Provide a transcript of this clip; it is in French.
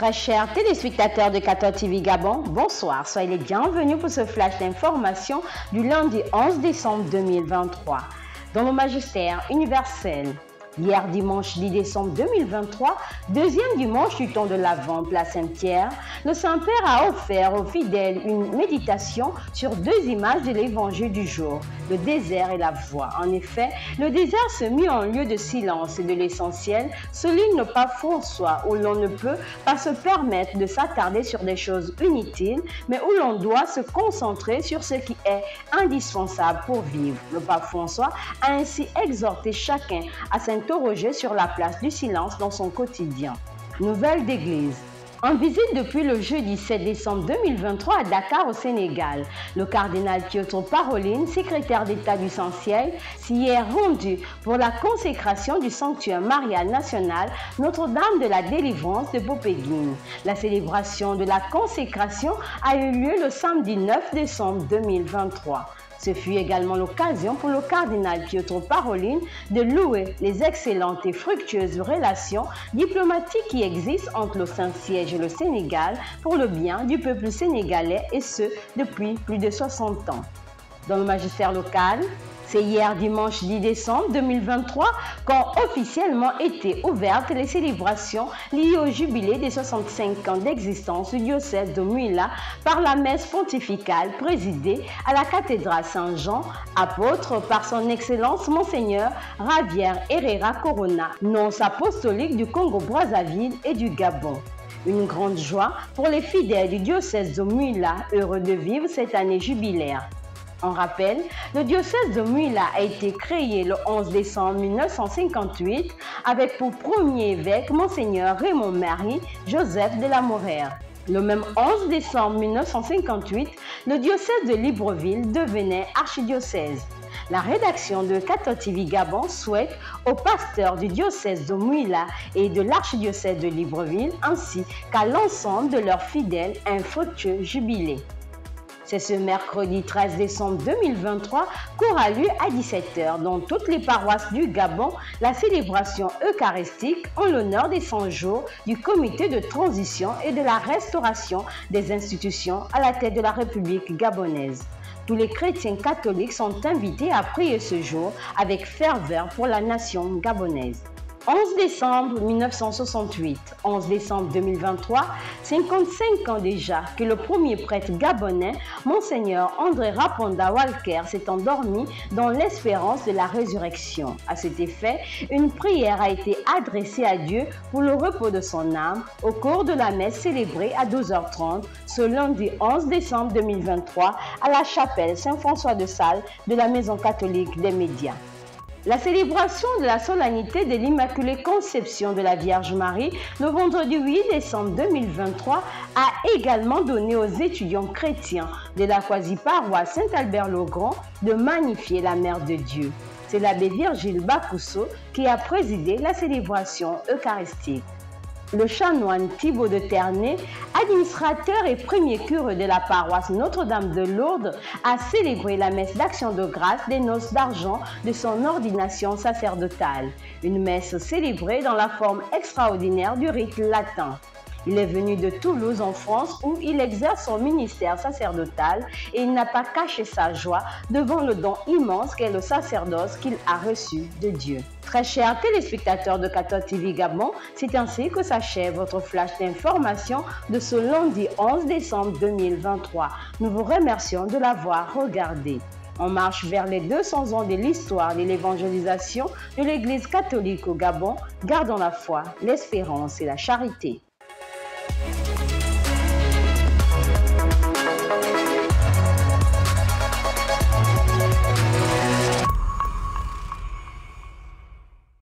Très chers téléspectateurs de 14 TV Gabon, bonsoir, soyez les bienvenus pour ce flash d'information du lundi 11 décembre 2023. Dans le magistère universel, hier dimanche 10 décembre 2023, deuxième dimanche du temps de l'Avent, place Saint-Pierre, le Saint-Père a offert aux fidèles une méditation sur deux images de l'évangile du jour, le désert et la voie. En effet, le désert se mit en lieu de silence et de l'essentiel, souligne le pape François, où l'on ne peut pas se permettre de s'attarder sur des choses inutiles, mais où l'on doit se concentrer sur ce qui est indispensable pour vivre. Le pape François a ainsi exhorté chacun à s'interroger sur la place du silence dans son quotidien. Nouvelle d'église. En visite depuis le jeudi 7 décembre 2023 à Dakar au Sénégal, le cardinal Pietro Parolin, secrétaire d'État du Saint-Ciel, s'y est rendu pour la consécration du sanctuaire marial national Notre-Dame de la Délivrance de Popenguine. La célébration de la consécration a eu lieu le samedi 9 décembre 2023. Ce fut également l'occasion pour le cardinal Pietro Parolin de louer les excellentes et fructueuses relations diplomatiques qui existent entre le Saint-Siège et le Sénégal pour le bien du peuple sénégalais, et ce depuis plus de 60 ans. Dans le magistère local, c'est hier dimanche 10 décembre 2023 qu'ont officiellement été ouvertes les célébrations liées au jubilé des 65 ans d'existence du diocèse de Mouila par la messe pontificale présidée à la cathédrale Saint-Jean, apôtre par son Excellence Monseigneur Javier Herrera Corona, nonce apostolique du Congo-Brazzaville et du Gabon. Une grande joie pour les fidèles du diocèse de Mouila, heureux de vivre cette année jubilaire. En rappel, le diocèse de Mouila a été créé le 11 décembre 1958 avec pour premier évêque Monseigneur Raymond-Marie Joseph de la Morère. Le même 11 décembre 1958, le diocèse de Libreville devenait archidiocèse. La rédaction de 14 TV Gabon souhaite aux pasteurs du diocèse de Mouila et de l'archidiocèse de Libreville ainsi qu'à l'ensemble de leurs fidèles un fructueux jubilé. C'est ce mercredi 13 décembre 2023 qu'aura lieu à 17 h dans toutes les paroisses du Gabon la célébration eucharistique en l'honneur des 100 jours du comité de transition et de la restauration des institutions à la tête de la République gabonaise. Tous les chrétiens catholiques sont invités à prier ce jour avec ferveur pour la nation gabonaise. 11 décembre 1968, 11 décembre 2023, 55 ans déjà que le premier prêtre gabonais, Monseigneur André Raponda Walker, s'est endormi dans l'espérance de la résurrection. À cet effet, une prière a été adressée à Dieu pour le repos de son âme au cours de la messe célébrée à 12 h 30 ce lundi 11 décembre 2023 à la chapelle Saint-François de Sales de la Maison catholique des médias. La célébration de la solennité de l'Immaculée Conception de la Vierge Marie le vendredi 8 décembre 2023 a également donné aux étudiants chrétiens de la quasi-paroisse Saint-Albert-le-Grand de magnifier la Mère de Dieu. C'est l'abbé Virgile Bakousso qui a présidé la célébration eucharistique. Le chanoine Thibaut de Ternay, administrateur et premier curé de la paroisse Notre-Dame de Lourdes, a célébré la messe d'action de grâce des noces d'argent de son ordination sacerdotale. Une messe célébrée dans la forme extraordinaire du rite latin. Il est venu de Toulouse en France où il exerce son ministère sacerdotal et il n'a pas caché sa joie devant le don immense qu'est le sacerdoce qu'il a reçu de Dieu. Très chers téléspectateurs de 14 TV Gabon, c'est ainsi que s'achève votre flash d'information de ce lundi 11 décembre 2023. Nous vous remercions de l'avoir regardé. On marche vers les 200 ans de l'histoire de l'évangélisation de l'Église catholique au Gabon. Gardons la foi, l'espérance et la charité.